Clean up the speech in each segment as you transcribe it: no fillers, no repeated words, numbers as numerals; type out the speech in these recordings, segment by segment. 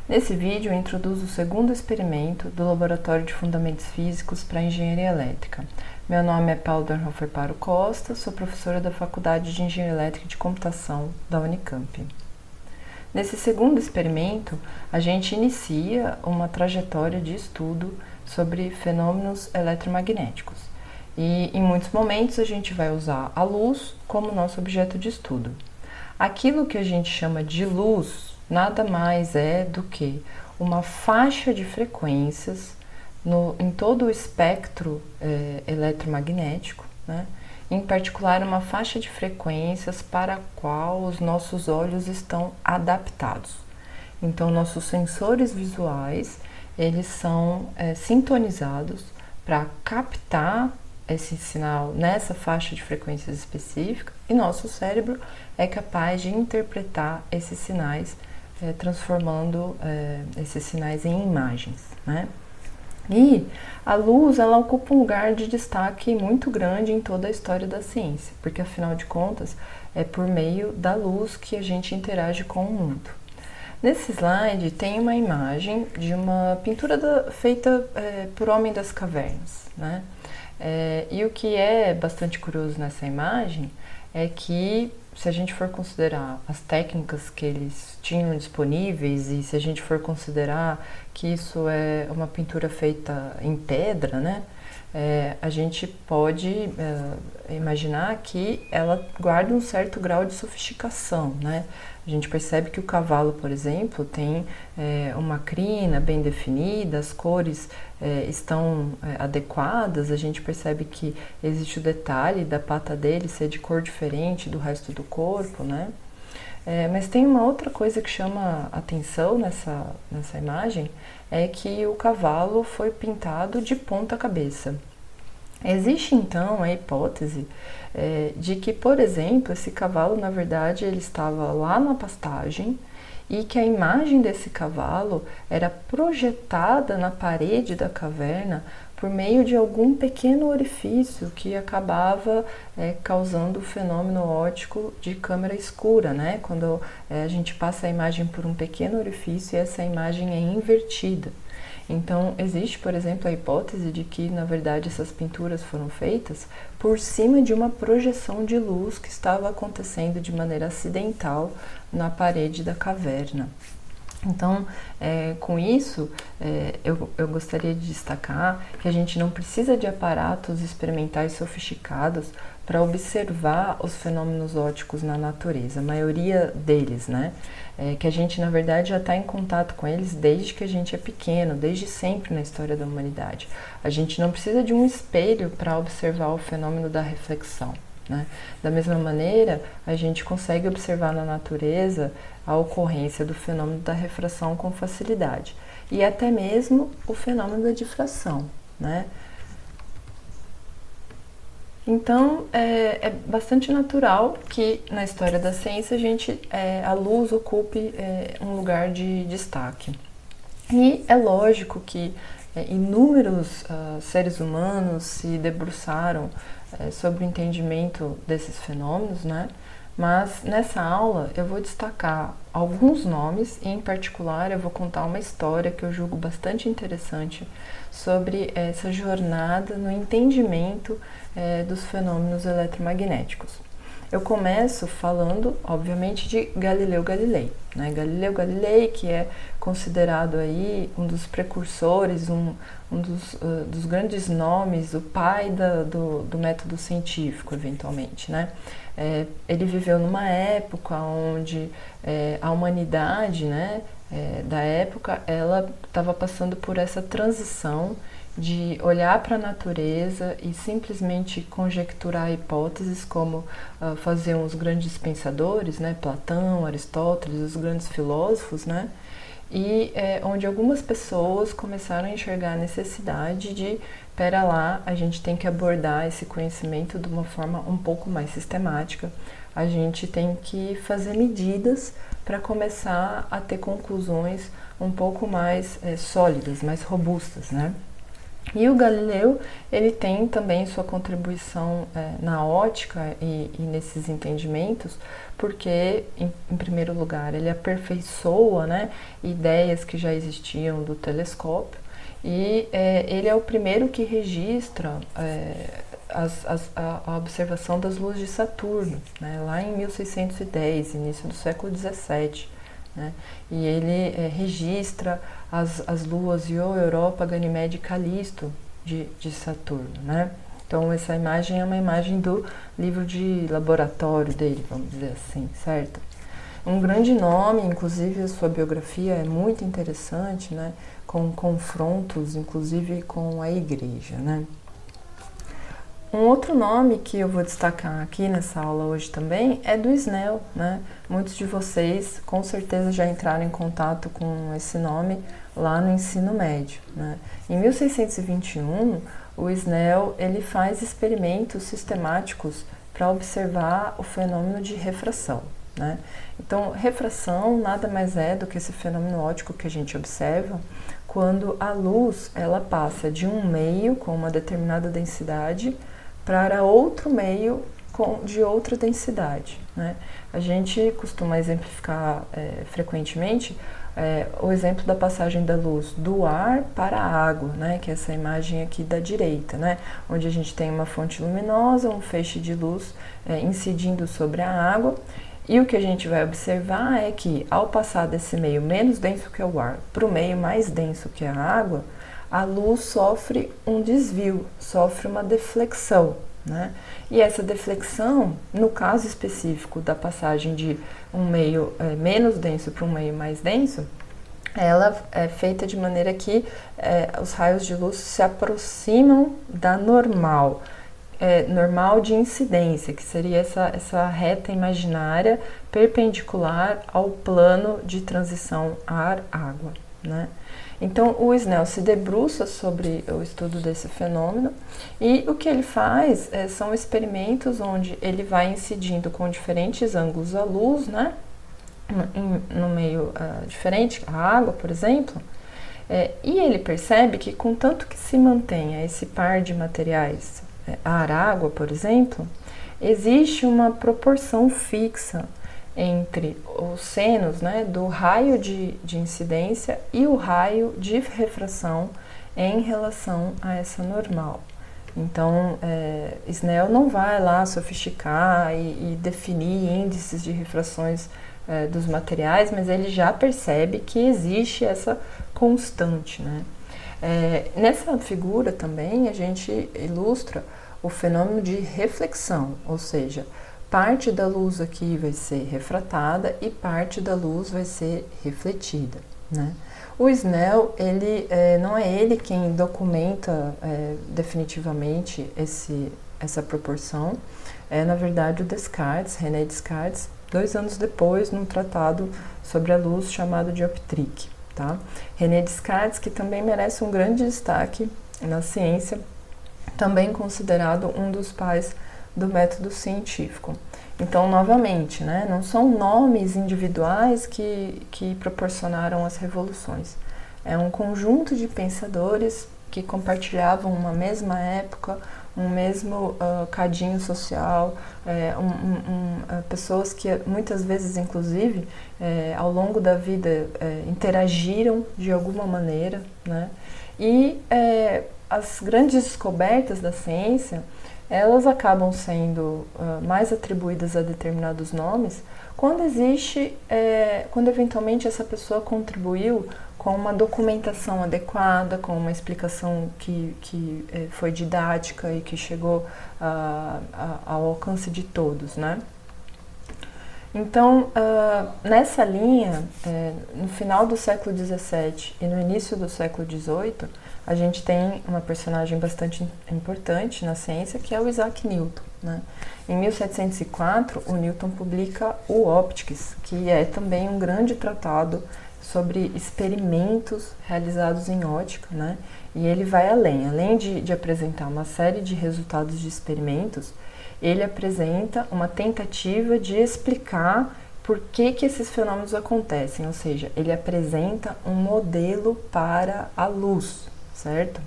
Nesse vídeo eu introduzo o segundo experimento do Laboratório de Fundamentos Físicos para Engenharia Elétrica. Meu nome é Paula Dornhofer Paro Costa, sou professora da Faculdade de Engenharia Elétrica e de Computação da Unicamp. Nesse segundo experimento, a gente inicia uma trajetória de estudo sobre fenômenos eletromagnéticos. E em muitos momentos a gente vai usar a luz como nosso objeto de estudo. Aquilo que a gente chama de luz nada mais é do que uma faixa de frequências em todo o espectro eletromagnético, né? Em particular uma faixa de frequências para a qual os nossos olhos estão adaptados. Então, nossos sensores visuais, eles são sintonizados para captar esse sinal nessa faixa de frequências específica e nosso cérebro é capaz de interpretar esses sinais, transformando esses sinais em imagens, né? E a luz, ela ocupa um lugar de destaque muito grande em toda a história da ciência, porque afinal de contas é por meio da luz que a gente interage com o mundo. Nesse slide tem uma imagem de uma pintura feita por Homem das Cavernas, né? E o que é bastante curioso nessa imagem é que, se a gente for considerar as técnicas que eles tinham disponíveis e se a gente for considerar que isso é uma pintura feita em pedra, né? A gente pode imaginar que ela guarda um certo grau de sofisticação, né? A gente percebe que o cavalo, por exemplo, tem uma crina bem definida, as cores estão adequadas, a gente percebe que existe o detalhe da pata dele ser de cor diferente do resto do corpo, né? Mas tem uma outra coisa que chama atenção nessa imagem, é que o cavalo foi pintado de ponta cabeça. Existe então a hipótese de que, por exemplo, esse cavalo, na verdade, ele estava lá na pastagem e que a imagem desse cavalo era projetada na parede da caverna por meio de algum pequeno orifício que acabava causando o fenômeno óptico de câmera escura, né? Quando a gente passa a imagem por um pequeno orifício e essa imagem é invertida. Então, existe, por exemplo, a hipótese de que, na verdade, essas pinturas foram feitas por cima de uma projeção de luz que estava acontecendo de maneira acidental na parede da caverna. Então, com isso, eu gostaria de destacar que a gente não precisa de aparatos experimentais sofisticados para observar os fenômenos ópticos na natureza, a maioria deles, né? Que a gente, na verdade, já está em contato com eles desde que a gente é pequeno, desde sempre na história da humanidade. A gente não precisa de um espelho para observar o fenômeno da reflexão, né? Da mesma maneira, a gente consegue observar na natureza a ocorrência do fenômeno da refração com facilidade e até mesmo o fenômeno da difração, né? Então, é bastante natural que na história da ciência a luz ocupe um lugar de destaque. E é lógico que inúmeros seres humanos se debruçaram sobre o entendimento desses fenômenos, né? Mas nessa aula eu vou destacar alguns nomes e, em particular, eu vou contar uma história que eu julgo bastante interessante sobre essa jornada no entendimento dos fenômenos eletromagnéticos. Eu começo falando, obviamente, de Galileu Galilei, né? Galileu Galilei, que é considerado aí um dos precursores, um dos grandes nomes, o pai do método científico, eventualmente, né? Ele viveu numa época onde a humanidade, né, da época, ela estava passando por essa transição de olhar para a natureza e simplesmente conjecturar hipóteses como faziam os grandes pensadores, né, Platão, Aristóteles, os grandes filósofos, né, e onde algumas pessoas começaram a enxergar a necessidade de, pera lá, a gente tem que abordar esse conhecimento de uma forma um pouco mais sistemática, a gente tem que fazer medidas para começar a ter conclusões um pouco mais sólidas, mais robustas, né? E o Galileu, ele tem também sua contribuição na ótica e nesses entendimentos, porque, em primeiro lugar, ele aperfeiçoa, né, ideias que já existiam do telescópio, e ele é o primeiro que registra a observação das luas de Saturno, né, lá em 1610, início do século XVII. Né? E ele registra as luas Io, Europa, Ganímede e Calisto de Saturno. Né? Então essa imagem é uma imagem do livro de laboratório dele, vamos dizer assim, certo? Um grande nome, inclusive a sua biografia é muito interessante, né? Com confrontos, inclusive com a igreja. Né? Um outro nome que eu vou destacar aqui nessa aula hoje também é do Snell, né? Muitos de vocês com certeza já entraram em contato com esse nome lá no ensino médio, né? Em 1621, o Snell ele faz experimentos sistemáticos para observar o fenômeno de refração, né? Então, refração nada mais é do que esse fenômeno óptico que a gente observa quando a luz ela passa de um meio com uma determinada densidade para outro meio de outra densidade. Né? A gente costuma exemplificar frequentemente o exemplo da passagem da luz do ar para a água, né? Que é essa imagem aqui da direita, né? Onde a gente tem uma fonte luminosa, um feixe de luz incidindo sobre a água, e o que a gente vai observar é que ao passar desse meio menos denso que é o ar para o meio mais denso que é a água, a luz sofre um desvio, sofre uma deflexão, né? E essa deflexão, no caso específico da passagem de um meio menos denso para um meio mais denso, ela é feita de maneira que os raios de luz se aproximam da normal, normal de incidência, que seria essa reta imaginária perpendicular ao plano de transição ar-água, né? Então, o Snell se debruça sobre o estudo desse fenômeno e o que ele faz são experimentos onde ele vai incidindo com diferentes ângulos a luz, né, no meio diferente, a água, por exemplo, e ele percebe que, contanto que se mantenha esse par de materiais, ar-água, por exemplo, existe uma proporção fixa entre os senos, né, do raio de incidência e o raio de refração em relação a essa normal. Então, Snell não vai lá sofisticar e definir índices de refrações dos materiais, mas ele já percebe que existe essa constante, né? Nessa figura também a gente ilustra o fenômeno de reflexão, ou seja, parte da luz aqui vai ser refratada e parte da luz vai ser refletida, né? O Snell, não é ele quem documenta definitivamente essa proporção, na verdade o Descartes, René Descartes, 2 anos depois, num tratado sobre a luz chamado Dioptrique, tá? René Descartes, que também merece um grande destaque na ciência, também considerado um dos pais do método científico. Então, novamente, né, não são nomes individuais que proporcionaram as revoluções. É um conjunto de pensadores que compartilhavam uma mesma época, um mesmo cadinho social, pessoas que muitas vezes, inclusive, ao longo da vida interagiram de alguma maneira, né? E as grandes descobertas da ciência, elas acabam sendo mais atribuídas a determinados nomes quando quando eventualmente essa pessoa contribuiu com uma documentação adequada, com uma explicação que foi didática e que chegou ao alcance de todos, né? Então, nessa linha, no final do século XVII e no início do século XVIII, a gente tem uma personagem bastante importante na ciência, que é o Isaac Newton, né? Em 1704, o Newton publica o Optics, que é também um grande tratado sobre experimentos realizados em ótica, né? E ele vai além de apresentar uma série de resultados de experimentos, ele apresenta uma tentativa de explicar por que esses fenômenos acontecem, ou seja, ele apresenta um modelo para a luz, certo?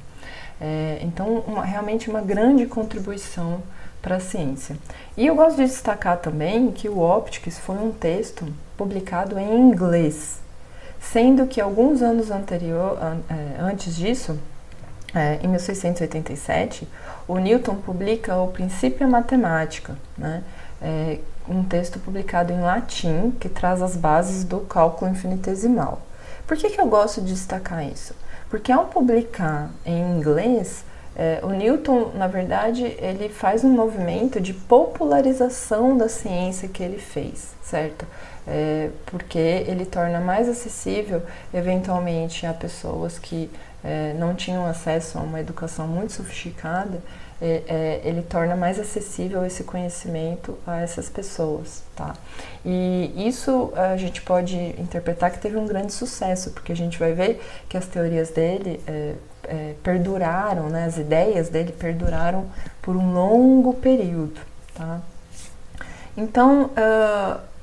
Então, realmente uma grande contribuição para a ciência. E eu gosto de destacar também que o Optics foi um texto publicado em inglês, sendo que alguns anos antes disso, em 1687, o Newton publica o Principia Mathematica, né? Um texto publicado em latim que traz as bases do cálculo infinitesimal. Por que eu gosto de destacar isso? Porque ao publicar em inglês, o Newton, na verdade, ele faz um movimento de popularização da ciência que ele fez, certo? Porque ele torna mais acessível, eventualmente, a pessoas que não tinham acesso a uma educação muito sofisticada. Ele torna mais acessível esse conhecimento a essas pessoas, tá? E isso a gente pode interpretar que teve um grande sucesso, porque a gente vai ver que as teorias dele perduraram, né? As ideias dele perduraram por um longo período, tá? Então,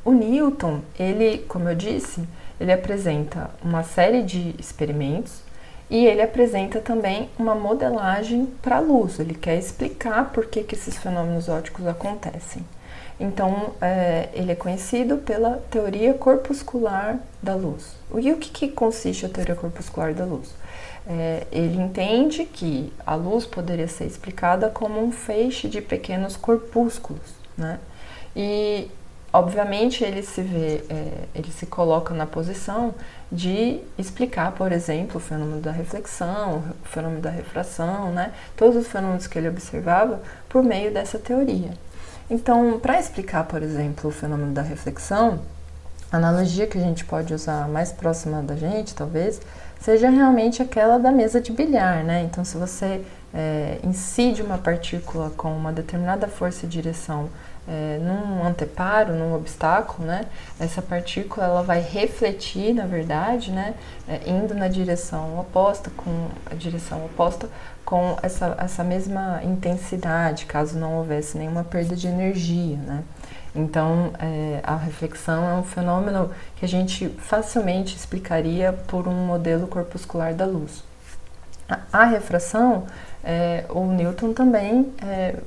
o Newton, ele, como eu disse, ele apresenta uma série de experimentos e ele apresenta também uma modelagem para a luz. Ele quer explicar por que esses fenômenos ópticos acontecem. Então, ele é conhecido pela teoria corpuscular da luz. E o que consiste a teoria corpuscular da luz? Ele entende que a luz poderia ser explicada como um feixe de pequenos corpúsculos, né? E, obviamente, ele se coloca na posição de explicar, por exemplo, o fenômeno da reflexão, o fenômeno da refração, né? Todos os fenômenos que ele observava por meio dessa teoria. Então, para explicar, por exemplo, o fenômeno da reflexão, a analogia que a gente pode usar mais próxima da gente, talvez, seja realmente aquela da mesa de bilhar, né? Então, se você incide uma partícula com uma determinada força e direção num anteparo, num obstáculo, né? Essa partícula ela vai refletir, na verdade, né? Indo na direção oposta, com essa mesma intensidade, caso não houvesse nenhuma perda de energia, né? Então, a reflexão é um fenômeno que a gente facilmente explicaria por um modelo corpuscular da luz. A refração, o Newton também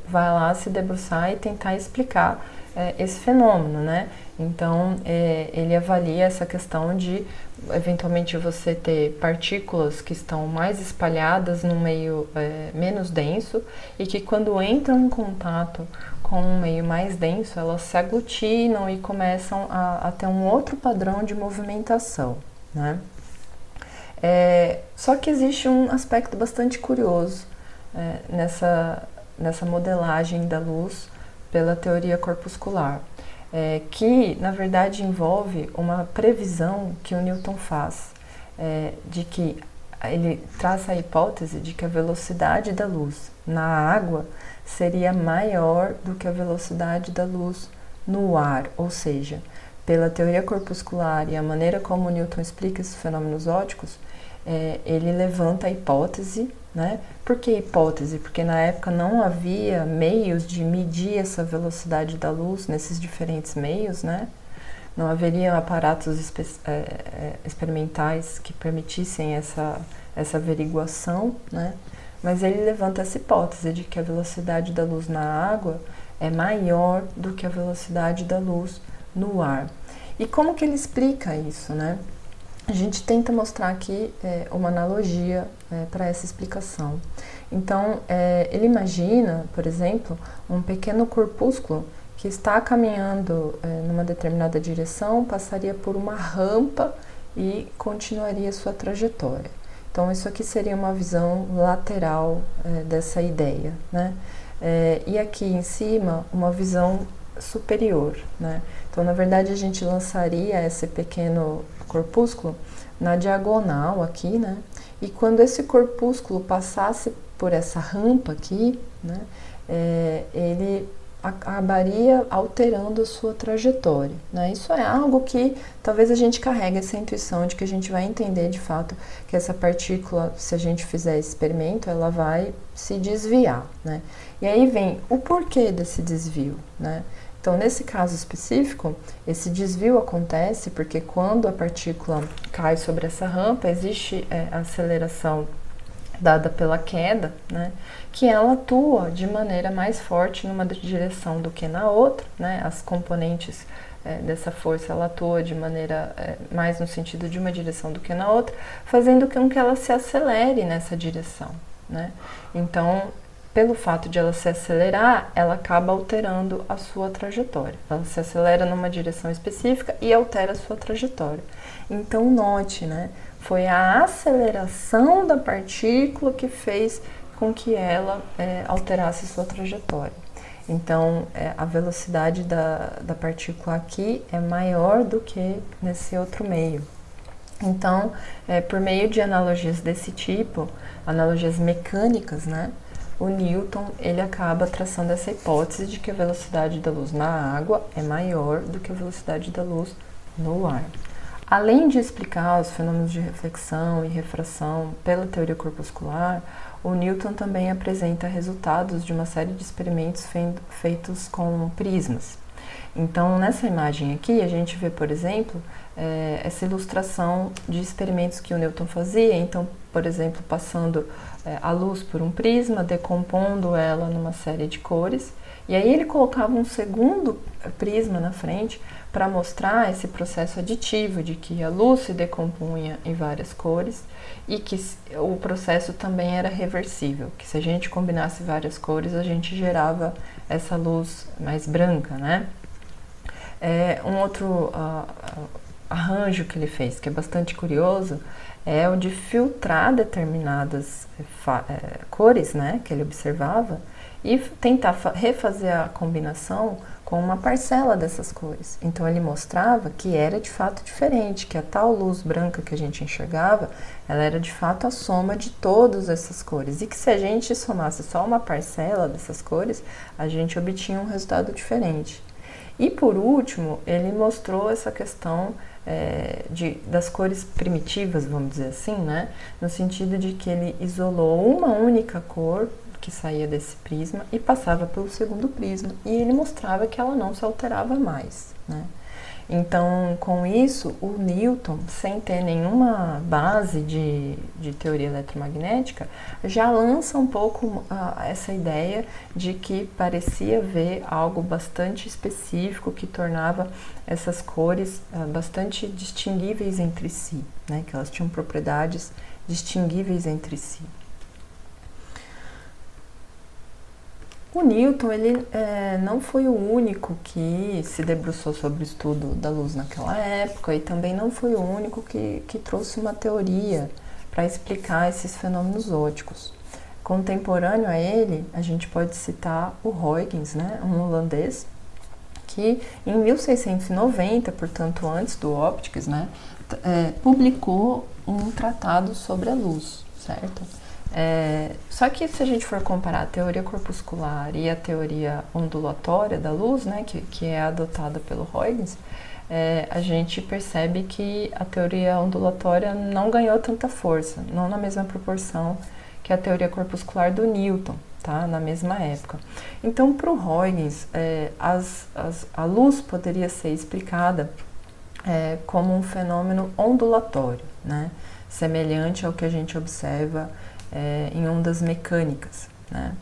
vai lá se debruçar e tentar explicar esse fenômeno, né? Então, ele avalia essa questão de, eventualmente, você ter partículas que estão mais espalhadas no meio menos denso e que, quando entram em contato com um meio mais denso, elas se aglutinam e começam a ter um outro padrão de movimentação, né? Só que existe um aspecto bastante curioso nessa modelagem da luz pela teoria corpuscular, que na verdade envolve uma previsão que o Newton faz, de que ele traça a hipótese de que a velocidade da luz na água seria maior do que a velocidade da luz no ar, ou seja, pela teoria corpuscular e a maneira como Newton explica esses fenômenos ópticos, ele levanta a hipótese, né? Por que hipótese? Porque na época não havia meios de medir essa velocidade da luz nesses diferentes meios, né? Não haveriam aparatos experimentais que permitissem essa averiguação, né? Mas ele levanta essa hipótese de que a velocidade da luz na água é maior do que a velocidade da luz no ar. E como que ele explica isso, né? A gente tenta mostrar aqui uma analogia para essa explicação. Então, ele imagina, por exemplo, um pequeno corpúsculo que está caminhando numa determinada direção, passaria por uma rampa e continuaria sua trajetória. Então, isso aqui seria uma visão lateral dessa ideia, né? E aqui em cima, uma visão superior, né? Então, na verdade, a gente lançaria esse pequeno corpúsculo na diagonal aqui, né? E quando esse corpúsculo passasse por essa rampa aqui, né? Ele acabaria alterando a sua trajetória, né? Isso é algo que talvez a gente carregue essa intuição de que a gente vai entender de fato que essa partícula, se a gente fizer esse experimento, ela vai se desviar, né? E aí vem o porquê desse desvio, né? Então, nesse caso específico, esse desvio acontece porque quando a partícula cai sobre essa rampa, existe a aceleração dada pela queda, né, que ela atua de maneira mais forte numa direção do que na outra, né, as componentes dessa força ela atua de maneira mais no sentido de uma direção do que na outra, fazendo com que ela se acelere nessa direção, né. Então, pelo fato de ela se acelerar, ela acaba alterando a sua trajetória. Ela se acelera numa direção específica e altera a sua trajetória. Então, note, né? Foi a aceleração da partícula que fez com que ela alterasse sua trajetória. Então, a velocidade da partícula aqui é maior do que nesse outro meio. Então, por meio de analogias desse tipo, analogias mecânicas, né? O Newton ele acaba traçando essa hipótese de que a velocidade da luz na água é maior do que a velocidade da luz no ar. Além de explicar os fenômenos de reflexão e refração pela teoria corpuscular, o Newton também apresenta resultados de uma série de experimentos feitos com prismas. Então, nessa imagem aqui, a gente vê, por exemplo, essa ilustração de experimentos que o Newton fazia. Então, por exemplo, passando a luz por um prisma, decompondo ela numa série de cores, e aí ele colocava um segundo prisma na frente para mostrar esse processo aditivo de que a luz se decompunha em várias cores e que o processo também era reversível, que se a gente combinasse várias cores, a gente gerava essa luz mais branca, né? Um outro arranjo que ele fez, que é bastante curioso, é o de filtrar determinadas cores, né, que ele observava, e tentar refazer a combinação com uma parcela dessas cores. Então ele mostrava que era de fato diferente, que a tal luz branca que a gente enxergava, ela era de fato a soma de todas essas cores, e que se a gente somasse só uma parcela dessas cores, a gente obtinha um resultado diferente. E por último, ele mostrou essa questão das cores primitivas, vamos dizer assim, né? No sentido de que ele isolou uma única cor que saía desse prisma e passava pelo segundo prisma, e ele mostrava que ela não se alterava mais, né? Então, com isso, o Newton, sem ter nenhuma base de teoria eletromagnética, já lança um pouco essa ideia de que parecia haver algo bastante específico que tornava essas cores bastante distinguíveis entre si, né? Que elas tinham propriedades distinguíveis entre si. O Newton ele não foi o único que se debruçou sobre o estudo da luz naquela época, e também não foi o único que trouxe uma teoria para explicar esses fenômenos ópticos. Contemporâneo a ele, a gente pode citar o Huygens, né, um holandês, que em 1690, portanto antes do Optics, né, publicou um tratado sobre a luz, certo? Só que se a gente for comparar a teoria corpuscular e a teoria ondulatória da luz, né, que é adotada pelo Huygens, a gente percebe que a teoria ondulatória não ganhou tanta força, não na mesma proporção que a teoria corpuscular do Newton, tá, na mesma época. Então, para o Huygens, a luz poderia ser explicada como um fenômeno ondulatório, né, semelhante ao que a gente observa em ondas mecânicas, né?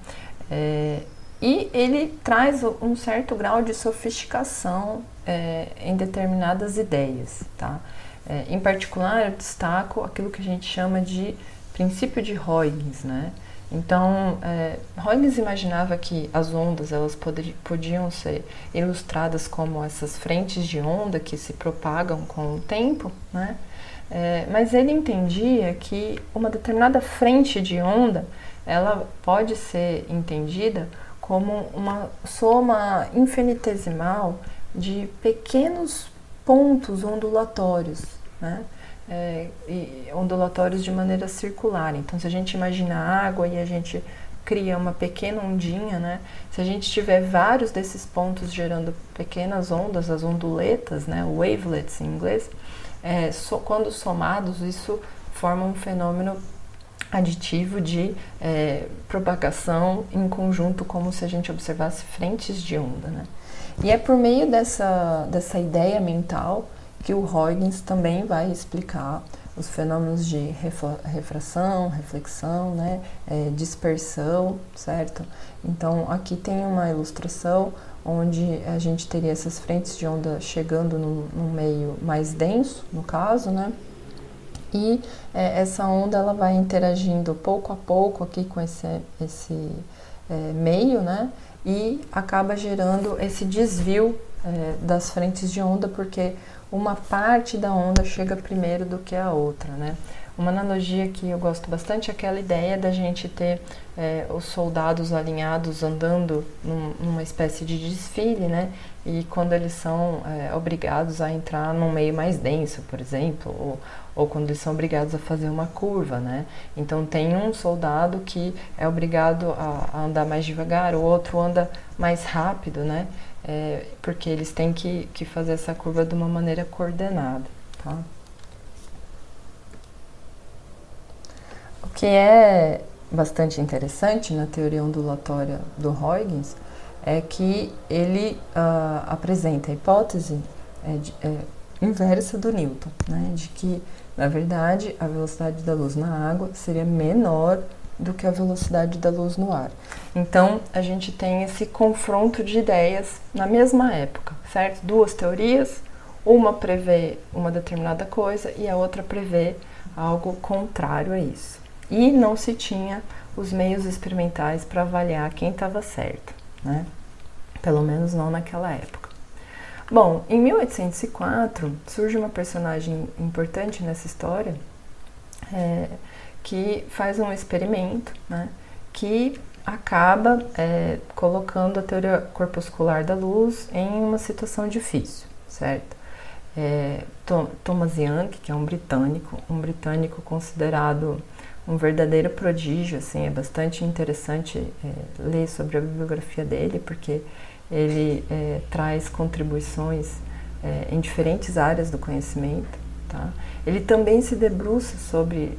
E ele traz um certo grau de sofisticação em determinadas ideias, tá? Em particular, eu destaco aquilo que a gente chama de princípio de Huygens, né? Então, Huygens imaginava que as ondas elas podiam ser ilustradas como essas frentes de onda que se propagam com o tempo, né? Mas ele entendia que uma determinada frente de onda ela pode ser entendida como uma soma infinitesimal de pequenos pontos ondulatórios, né? E ondulatórios de maneira circular. Então, se a gente imagina a água e a gente cria uma pequena ondinha, né? Se a gente tiver vários desses pontos gerando pequenas ondas, as onduletas, né? Wavelets em inglês, quando somados, isso forma um fenômeno aditivo de propagação em conjunto, como se a gente observasse frentes de onda, né? E é por meio dessa ideia mental que o Huygens também vai explicar os fenômenos de refração, reflexão, né, dispersão, certo? Então aqui tem uma ilustração onde a gente teria essas frentes de onda chegando num meio mais denso, no caso, né? E essa onda ela vai interagindo pouco a pouco aqui com esse meio, né? E acaba gerando esse desvio das frentes de onda, porque uma parte da onda chega primeiro do que a outra, né? Uma analogia que eu gosto bastante é aquela ideia da gente ter os soldados alinhados andando numa espécie de desfile, né? E quando eles são obrigados a entrar num meio mais denso, por exemplo, ou quando eles são obrigados a fazer uma curva, né? Então tem um soldado que é obrigado a andar mais devagar, o outro anda mais rápido, né? Porque eles têm que fazer essa curva de uma maneira coordenada, tá? O que é bastante interessante na teoria ondulatória do Huygens é que ele apresenta a hipótese inversa do Newton, né? De que, na verdade, a velocidade da luz na água seria menor do que a velocidade da luz no ar. Então, a gente tem esse confronto de ideias na mesma época, certo? Duas teorias, uma prevê uma determinada coisa e a outra prevê algo contrário a isso. E não se tinha os meios experimentais para avaliar quem estava certo, né? Pelo menos não naquela época. Bom, em 1804 surge uma personagem importante nessa história que faz um experimento, né, que acaba colocando a teoria corpuscular da luz em uma situação difícil, certo? Thomas Young, que é um britânico considerado um verdadeiro prodígio, assim, é bastante interessante ler sobre a bibliografia dele, porque ele traz contribuições em diferentes áreas do conhecimento, tá? Ele também se debruça sobre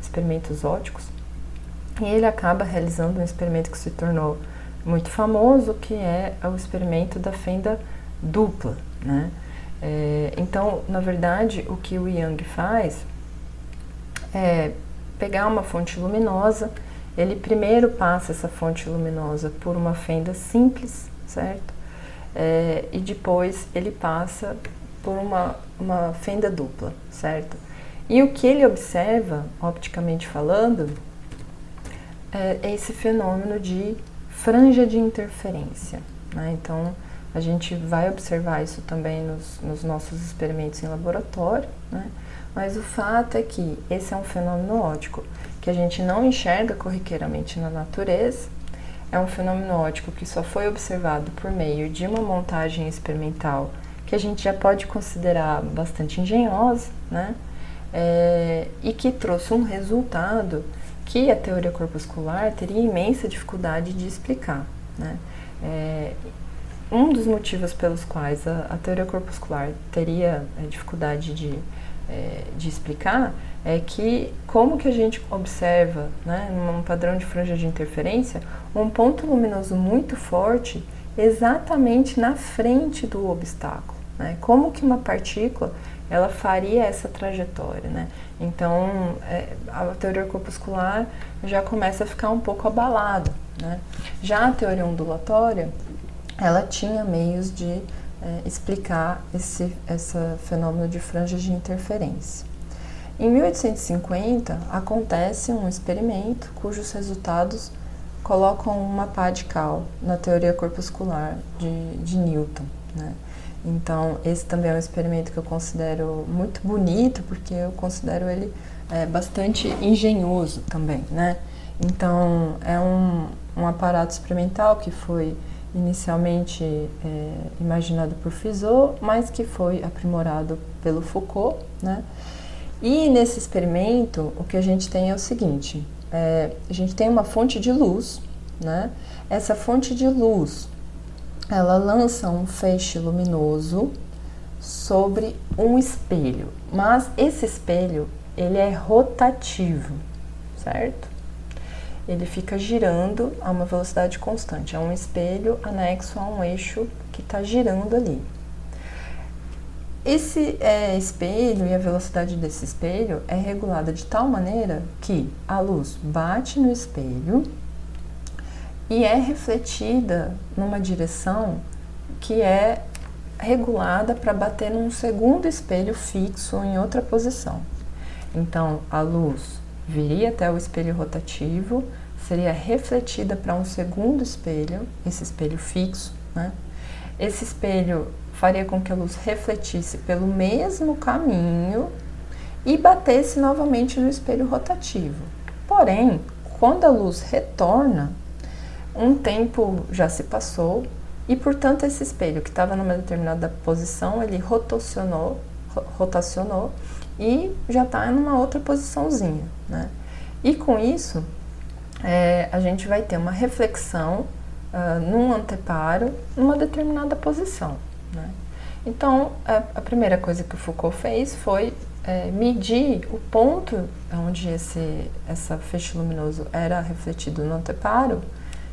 experimentos ópticos e ele acaba realizando um experimento que se tornou muito famoso, que é o experimento da fenda dupla, né? Então, na verdade, o que o Young faz é pegar uma fonte luminosa. Ele primeiro passa essa fonte luminosa por uma fenda simples, certo? E depois ele passa por uma fenda dupla, certo? E o que ele observa, opticamente falando, é esse fenômeno de franja de interferência, né? Então, a gente vai observar isso também nos nossos experimentos em laboratório, né? Mas o fato é que esse é um fenômeno óptico que a gente não enxerga corriqueiramente na natureza, é um fenômeno óptico que só foi observado por meio de uma montagem experimental que a gente já pode considerar bastante engenhosa, né? E que trouxe um resultado que a teoria corpuscular teria imensa dificuldade de explicar, né? Um dos motivos pelos quais a teoria corpuscular teria dificuldade de explicar é que como que a gente observa, né, num padrão de franja de interferência, um ponto luminoso muito forte exatamente na frente do obstáculo, né? Como que uma partícula ela faria essa trajetória, né? Então a teoria corpuscular já começa a ficar um pouco abalada, né? Já a teoria ondulatória ela tinha meios de explicar esse fenômeno de franjas de interferência. Em 1850, acontece um experimento cujos resultados colocam uma pá de cal na teoria corpuscular de Newton, né? Então, esse também é um experimento que eu considero muito bonito, porque eu considero ele bastante engenhoso também, né? Então, é um aparato experimental que foi inicialmente imaginado por Fizeau, mas que foi aprimorado pelo Foucault, né? E nesse experimento, o que a gente tem é o seguinte, a gente tem uma fonte de luz, né? Essa fonte de luz, ela lança um feixe luminoso sobre um espelho, mas esse espelho, ele é rotativo, certo? Ele fica girando a uma velocidade constante, é um espelho anexo a um eixo que está girando ali. Esse espelho e a velocidade desse espelho é regulada de tal maneira que a luz bate no espelho e é refletida numa direção que é regulada para bater num segundo espelho fixo em outra posição. Então, a luz viria até o espelho rotativo, seria refletida para um segundo espelho, esse espelho fixo, né? Esse espelho faria com que a luz refletisse pelo mesmo caminho e batesse novamente no espelho rotativo. Porém, quando a luz retorna, um tempo já se passou e, portanto, esse espelho que estava numa determinada posição, ele rotacionou e já está numa outra posiçãozinha, né? E com isso, a gente vai ter uma reflexão num anteparo, numa determinada posição, né? Então, a primeira coisa que o Foucault fez foi medir o ponto onde esse feixe luminoso era refletido no anteparo,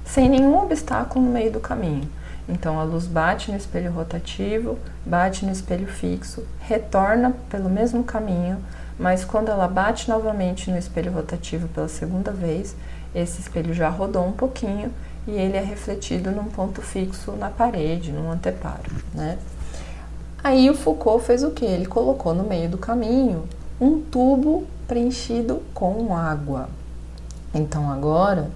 sem nenhum obstáculo no meio do caminho. Então, a luz bate no espelho rotativo, bate no espelho fixo, retorna pelo mesmo caminho, mas quando ela bate novamente no espelho rotativo pela segunda vez, esse espelho já rodou um pouquinho e ele é refletido num ponto fixo na parede, num anteparo, né? Aí o Foucault fez o quê? Ele colocou no meio do caminho um tubo preenchido com água. Então agora,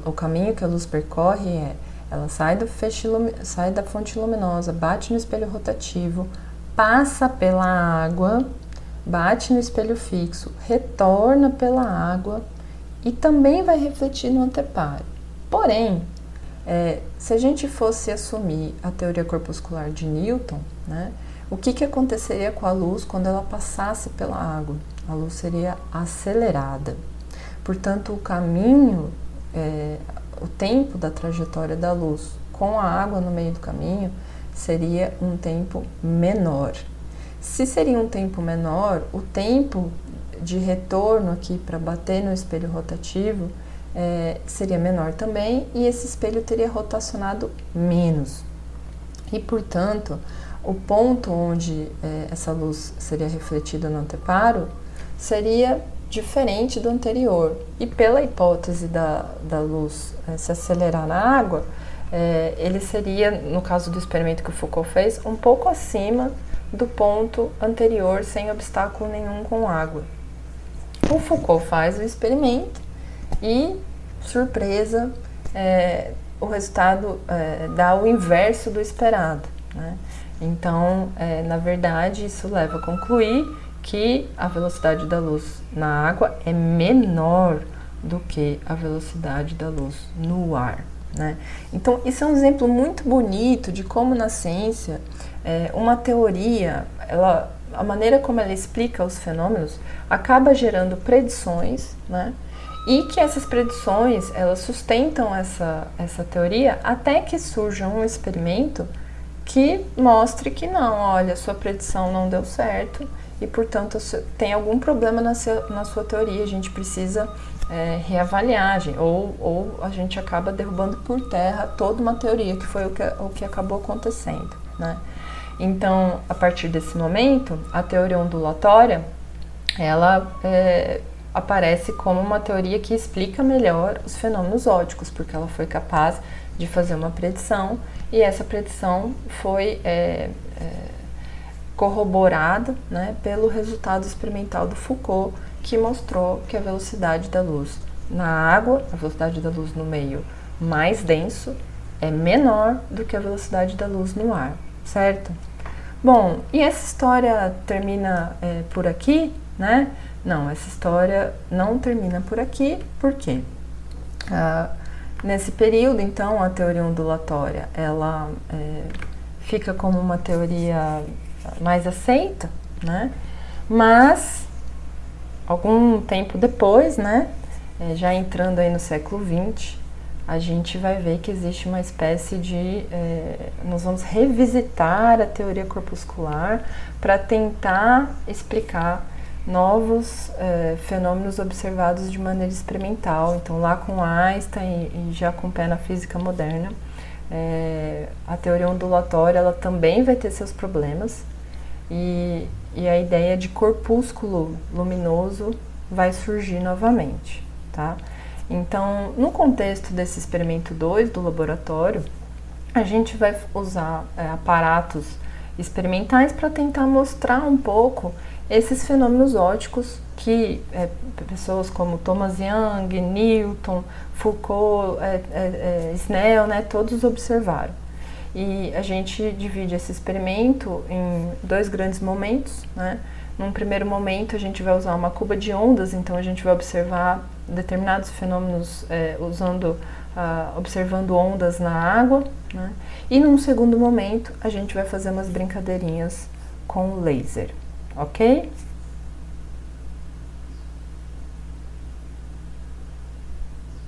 o caminho que a luz percorre ela sai da fonte luminosa, bate no espelho rotativo, passa pela água, bate no espelho fixo, retorna pela água e também vai refletir no anteparo. Porém, se a gente fosse assumir a teoria corpuscular de Newton, né, o que aconteceria com a luz quando ela passasse pela água? A luz seria acelerada. Portanto, o caminho, o tempo da trajetória da luz com a água no meio do caminho seria um tempo menor. Se seria um tempo menor, o tempo de retorno aqui para bater no espelho rotativo seria menor também e esse espelho teria rotacionado menos. E, portanto, o ponto onde essa luz seria refletida no anteparo seria diferente do anterior. E pela hipótese da luz se acelerar na água, ele seria, no caso do experimento que o Foucault fez, um pouco acima do ponto anterior, sem obstáculo nenhum com água. O Foucault faz o experimento e, surpresa, o resultado dá o inverso do esperado, né? Então, na verdade, isso leva a concluir que a velocidade da luz na água é menor do que a velocidade da luz no ar, né? Então, isso é um exemplo muito bonito de como na ciência uma teoria, a maneira como ela explica os fenômenos acaba gerando predições, né? E que essas predições, elas sustentam essa teoria até que surja um experimento que mostre que não, olha, sua predição não deu certo e, portanto, tem algum problema na sua teoria, a gente precisa reavaliar, ou a gente acaba derrubando por terra toda uma teoria, que foi o que acabou acontecendo, né? Então, a partir desse momento, a teoria ondulatória, ela aparece como uma teoria que explica melhor os fenômenos ópticos, porque ela foi capaz de fazer uma predição e essa predição foi corroborada, né, pelo resultado experimental do Foucault, que mostrou que a velocidade da luz na água, a velocidade da luz no meio mais denso, é menor do que a velocidade da luz no ar, certo? Bom, e essa história termina por aqui, né? Não, essa história não termina por aqui, por quê? Nesse período, então, a teoria ondulatória, ela fica como uma teoria mais aceita, né? Mas, algum tempo depois, né, já entrando aí no século XX, a gente vai ver que existe uma espécie de... nós vamos revisitar a teoria corpuscular para tentar explicar novos fenômenos observados de maneira experimental. Então, lá com Einstein e já com o pé na física moderna, a teoria ondulatória ela também vai ter seus problemas, e a ideia de corpúsculo luminoso vai surgir novamente, tá? Então, no contexto desse experimento 2 do laboratório, a gente vai usar aparatos experimentais para tentar mostrar um pouco esses fenômenos ópticos que pessoas como Thomas Young, Newton, Foucault, Snell, né, todos observaram. E a gente divide esse experimento em 2 grandes momentos, né? Num primeiro momento a gente vai usar uma cuba de ondas, então a gente vai observar determinados fenômenos observando ondas na água, né? E num segundo momento a gente vai fazer umas brincadeirinhas com laser, ok?